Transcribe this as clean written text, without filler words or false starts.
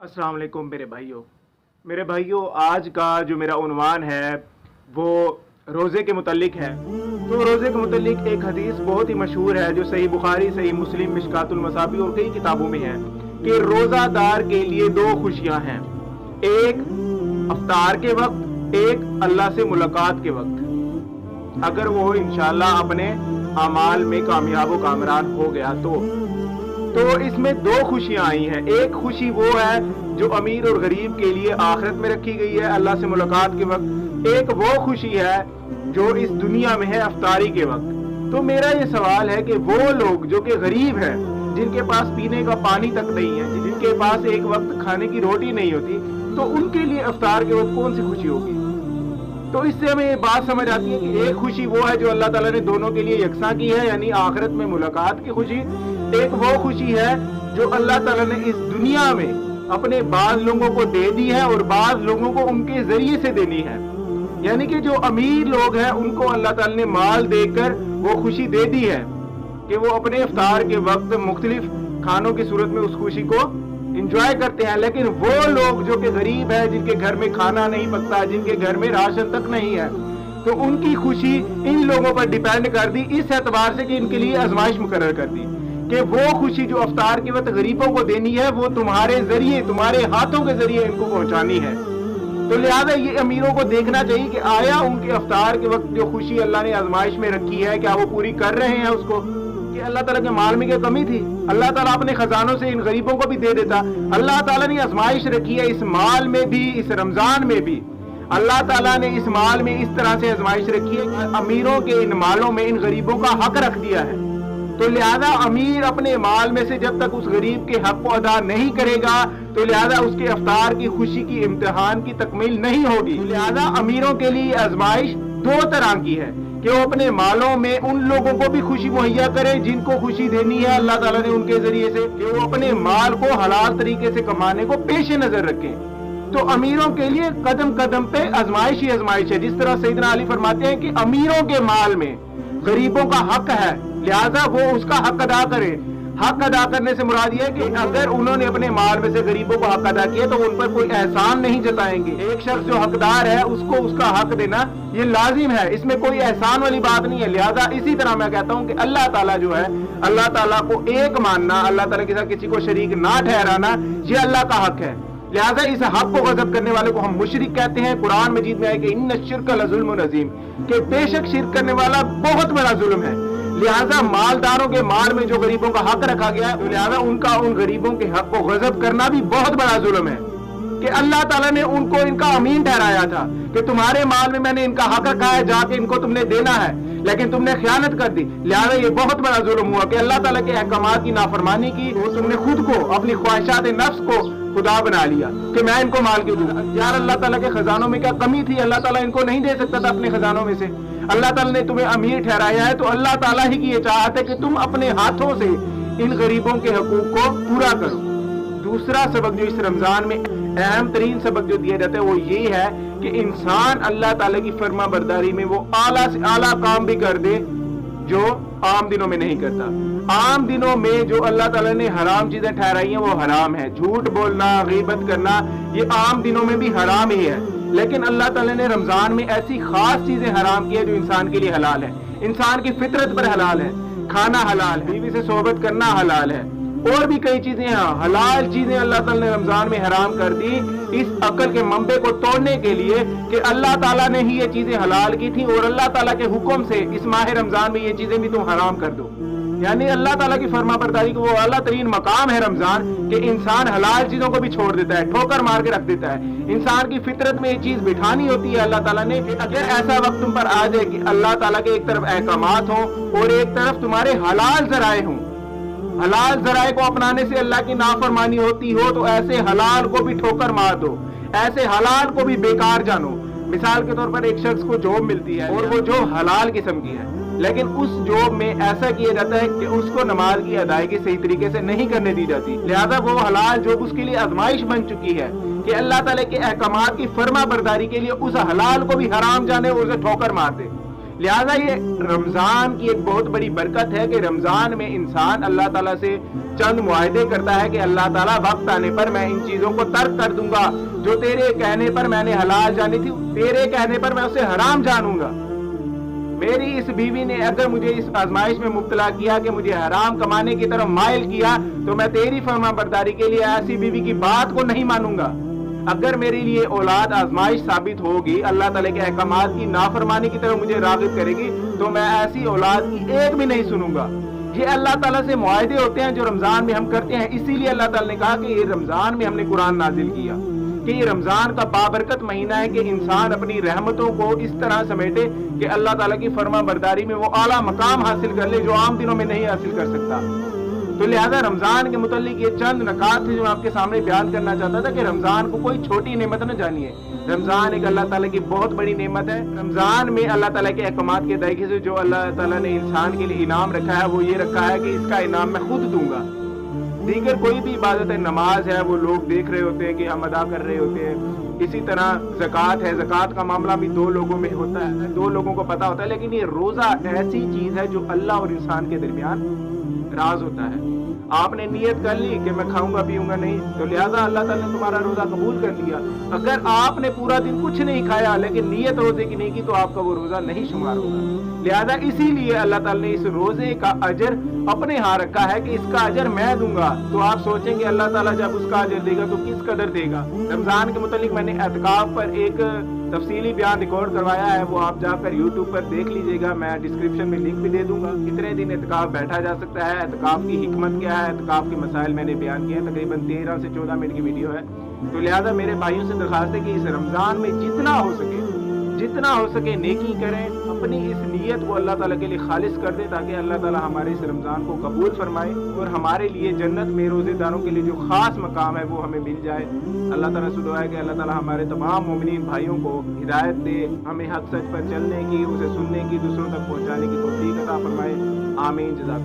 अस्सलाम वालेकुम मेरे भाइयों, आज का जो मेरा उन्वान है वो रोज़े के मुतल्लिक है। तो रोज़े के मुतल्लिक एक हदीस बहुत ही मशहूर है जो सही बुखारी, सही मुस्लिम, मिशकातुल मसाबी और कई किताबों में है कि रोज़ादार के लिए दो खुशियां हैं, एक अफ्तार के वक्त, एक अल्लाह से मुलाकात के वक्त, अगर वो इंशाल्लाह अपने अमाल में कामयाब व कामरान हो गया तो इसमें दो खुशियां आई हैं। एक खुशी वो है जो अमीर और गरीब के लिए आखिरत में रखी गई है अल्लाह से मुलाकात के वक्त, एक वो खुशी है जो इस दुनिया में है अफ्तारी के वक्त। तो मेरा ये सवाल है कि वो लोग जो कि गरीब हैं, जिनके पास पीने का पानी तक नहीं है, जिनके पास एक वक्त खाने की रोटी नहीं होती, तो उनके लिए अफ्तार के वक्त कौन सी खुशी होगी? तो इससे हमें ये बात समझ आती है कि एक खुशी वो है जो अल्लाह ताला ने दोनों के लिए यकसा की है, यानी आखिरत में मुलाकात की खुशी। एक वो खुशी है जो अल्लाह ताला ने इस दुनिया में अपने बाज लोगों को दे दी है और बाज लोगों को उनके जरिए से देनी है, यानी कि जो अमीर लोग हैं उनको अल्लाह ताला ने माल देकर वो खुशी दे दी है कि वो अपने इफ्तार के वक्त मुख्तलिफ खानों की सूरत में उस खुशी को इंजॉय करते हैं। लेकिन वो लोग जो कि गरीब है, जिनके घर में खाना नहीं पकता, जिनके घर में राशन तक नहीं है, तो उनकी खुशी इन लोगों पर डिपेंड कर दी इस एतबार से कि इनके लिए आजमाइश मुकर्रर कर दी कि वो खुशी जो अफ्तार के वक्त गरीबों को देनी है वो तुम्हारे जरिए, तुम्हारे हाथों के जरिए इनको पहुंचानी है। तो लिहाजा ये अमीरों को देखना चाहिए कि आया उनके अफ्तार के वक्त जो खुशी अल्लाह ने आजमाइश में रखी है, क्या वो पूरी कर रहे हैं उसको? कि अल्लाह ताला के माल में क्या कमी थी? अल्लाह ताला अपने खजानों से इन गरीबों को भी दे देता। अल्लाह ताला ने आजमाइश रखी है इस माल में भी, इस रमजान में भी अल्लाह ताला ने इस माल में इस तरह से आजमाइश रखी है कि अमीरों के इन मालों में इन गरीबों का हक रख दिया है। तो लिहाजा अमीर अपने माल में से जब तक उस गरीब के हक को अदा नहीं करेगा तो लिहाजा उसके अफ्तार की खुशी की इम्तिहान की तकमील नहीं होगी। लिहाजा अमीरों के लिए आजमाइश दो तरह की है कि वो अपने मालों में उन लोगों को भी खुशी मुहैया करे जिनको खुशी देनी है अल्लाह ताला ने उनके जरिए से, कि वो अपने माल को हलाल तरीके से कमाने को पेश नजर रखें। तो अमीरों के लिए कदम कदम पे आजमाइश ही आजमाइश है। जिस तरह सैयदना अली फरमाते हैं कि अमीरों के माल में गरीबों का हक है, लिहाजा वो उसका हक अदा करे। हक अदा करने से मुराद ये है कि अगर उन्होंने अपने माल में से गरीबों को हक अदा किया तो उन पर कोई एहसान नहीं जताएंगे। एक शख्स जो हकदार है उसको उसका हक देना ये लाजिम है, इसमें कोई एहसान वाली बात नहीं है। लिहाजा इसी तरह मैं कहता हूँ कि अल्लाह ताला जो है, अल्लाह ताला को एक मानना, अल्लाह ताला के साथ किसी को शरीक ना ठहराना, ये अल्लाह का हक है। लिहाजा इस हक को गजब करने वाले को हम मुशरिक कहते हैं। कुरान मजीद में है कि इन्न शिर्क लजुल्मुन अज़ीम, कि बेशक शिर्क करने वाला बहुत बड़ा जुल्म है। लिहाजा मालदारों के माल में जो गरीबों का हक रखा गया है, तो लिहाजा उनका उन गरीबों के हक को गजब करना भी बहुत बड़ा जुल्म है कि अल्लाह ताला ने उनको इनका अमीन ठहराया था कि तुम्हारे माल में मैंने इनका हक रखा है, जाके इनको तुमने देना है, लेकिन तुमने खयानत कर दी। लिहाजा ये बहुत बड़ा जुल्म हुआ कि अल्लाह ताला के अहकामात की नाफरमानी की, वो तुमने खुद को, अपनी ख्वाहिशात नफ्स को खुदा बना लिया कि मैं इनको माल क्यों दूं। यार अल्लाह ताला के खजानों में क्या कमी थी? अल्लाह ताला इनको नहीं दे सकता था अपने खजानों में से? अल्लाह ताला ने तुम्हें अमीर ठहराया है तो अल्लाह ताला ही की ये चाहत है कि तुम अपने हाथों से इन गरीबों के हकूक को पूरा करो। दूसरा सबक जो इस रमजान में अहम तरीन सबक जो दिया जाता है वो ये है कि इंसान अल्लाह ताला की फर्मा बरदारी में वो आला से आला काम भी कर दे जो आम दिनों में नहीं करता। आम दिनों में जो अल्लाह ताला ने हराम चीजें ठहराई हैं वो हराम है। झूठ बोलना, गीबत करना, ये आम दिनों में भी हराम ही है। लेकिन अल्लाह ताला ने रमजान में ऐसी खास चीजें हराम की है जो इंसान के लिए हलाल है, इंसान की फितरत पर हलाल है। खाना हलाल है, बीवी से सोहबत करना हलाल है, और भी कई चीजें हैं हलाल चीजें अल्लाह ताला ने रमजान में हराम कर दी इस अकल के मंबे को तोड़ने के लिए कि अल्लाह ताला ने ही ये चीजें हलाल की थी और अल्लाह ताला के हुक्म से इस माह रमजान में ये चीजें भी तुम हराम कर दो। यानी अल्लाह ताला की फर्मा बरदारी को वो आला तरीन मकाम है रमजान कि इंसान हलाल चीजों को भी छोड़ देता है, ठोकर मार के रख देता है। इंसान की फितरत में ये चीज बिठानी होती है अल्लाह ताला ने कि अगर ऐसा वक्त तुम पर आ जाए कि अल्लाह ताला के एक तरफ अहकामात हो और एक तरफ तुम्हारे हलाल जराए हों, हलाल जराए को अपनाने से अल्लाह की नाफरमानी होती हो तो ऐसे हलाल को भी ठोकर मार दो, ऐसे हलाल को भी बेकार जानो। मिसाल के तौर पर एक शख्स को जॉब मिलती है और वो जॉब हलाल किस्म की है, लेकिन उस जॉब में ऐसा किया जाता है कि उसको नमाज की अदायगी सही तरीके से नहीं करने दी जाती। लिहाजा वो हलाल जॉब उसके लिए आजमाइश बन चुकी है कि अल्लाह ताला के अहकामात की फर्मा बरदारी के लिए उस हलाल को भी हराम जाने और उसे ठोकर मार दे। لہٰذا یہ رمضان کی ایک بہت بڑی برکت ہے کہ رمضان میں انسان اللہ تعالیٰ سے چند معاہدے کرتا ہے کہ اللہ تعالیٰ وقت آنے پر میں ان چیزوں کو ترک کر دوں گا جو تیرے کہنے پر میں نے حلال جانی تھی، تیرے کہنے پر میں اسے حرام جانوں گا۔ میری اس بیوی نے اگر مجھے اس آزمائش میں مبتلا کیا کہ مجھے حرام کمانے کی طرف مائل کیا تو میں تیری فرما برداری کے لیے ایسی بیوی کی بات کو نہیں مانوں گا۔ اگر میرے لیے اولاد آزمائش ثابت ہوگی، اللہ تعالیٰ کے احکامات کی نافرمانی کی طرف مجھے راغب کرے گی، تو میں ایسی اولاد کی ایک بھی نہیں سنوں گا۔ یہ اللہ تعالیٰ سے معاہدے ہوتے ہیں جو رمضان میں ہم کرتے ہیں۔ اسی لیے اللہ تعالیٰ نے کہا کہ یہ رمضان میں ہم نے قرآن نازل کیا، کہ یہ رمضان کا بابرکت مہینہ ہے کہ انسان اپنی رحمتوں کو اس طرح سمیٹے کہ اللہ تعالیٰ کی فرما برداری میں وہ اعلیٰ مقام حاصل کر لے جو عام دنوں میں نہیں حاصل کر سکتا۔ تو لہذا رمضان کے متعلق یہ چند نکات تھے جو میں آپ کے سامنے بیان کرنا چاہتا تھا کہ رمضان کو کوئی چھوٹی نعمت نہ جانیے۔ رمضان ایک اللہ تعالیٰ کی بہت بڑی نعمت ہے۔ رمضان میں اللہ تعالیٰ کے احکامات کے ذریعے سے جو اللہ تعالیٰ نے انسان کے لیے انعام رکھا ہے وہ یہ رکھا ہے کہ اس کا انعام میں خود دوں گا۔ دیگر کوئی بھی عبادت ہے، نماز ہے، وہ لوگ دیکھ رہے ہوتے ہیں کہ ہم ادا کر رہے ہوتے ہیں۔ اسی طرح زکوٰۃ ہے، زکوٰۃ کا معاملہ بھی دو لوگوں میں ہوتا ہے، دو لوگوں کو پتا ہوتا ہے، لیکن یہ روزہ ایسی چیز ہے جو اللہ اور انسان کے درمیان راز ہوتا ہے۔ آپ نے نیت کر لی کہ میں کھاؤں گا پیوں گا نہیں، تو لہٰذا اللہ تعالیٰ نے تمہارا روزہ قبول کر لیا۔ اگر آپ نے پورا دن کچھ نہیں کھایا لیکن نیت روزے کی نہیں کی تو آپ کا وہ روزہ نہیں شمار ہوگا۔ لہذا اسی لیے اللہ تعالیٰ نے اس روزے کا اجر اپنے ہاں رکھا ہے کہ اس کا اجر میں دوں گا۔ تو آپ سوچیں گے اللہ تعالیٰ جب اس کا اجر دے گا تو کس قدر دے گا۔ رمضان کے متعلق میں نے اعتکاف پر ایک تفصیلی بیان ریکارڈ کروایا ہے، وہ آپ جا کر یوٹیوب پر دیکھ لیجئے گا، میں ڈسکرپشن میں لنک بھی دے دوں گا۔ کتنے دن اعتکاف بیٹھا جا سکتا ہے، اعتکاف کی حکمت کیا ہے، اعتکاف کے مسائل میں نے بیان کیے ہیں، تقریباً 13 سے 14 منٹ کی ویڈیو ہے۔ تو لہذا میرے بھائیوں سے درخواست ہے کہ اس رمضان میں جتنا ہو سکے نیکی کریں، اپنی اس نیت کو اللہ تعالیٰ کے لیے خالص کر دیں تاکہ اللہ تعالیٰ ہمارے اس رمضان کو قبول فرمائے اور ہمارے لیے جنت میں روزے داروں کے لیے جو خاص مقام ہے وہ ہمیں مل جائے۔ اللہ تعالیٰ سے دعا ہے کہ اللہ تعالیٰ ہمارے تمام مومنین بھائیوں کو ہدایت دے، ہمیں حق سچ پر چلنے کی، اسے سننے کی، دوسروں تک پہنچانے کی توفیق عطا فرمائے۔ آمین۔ جزاک اللہ۔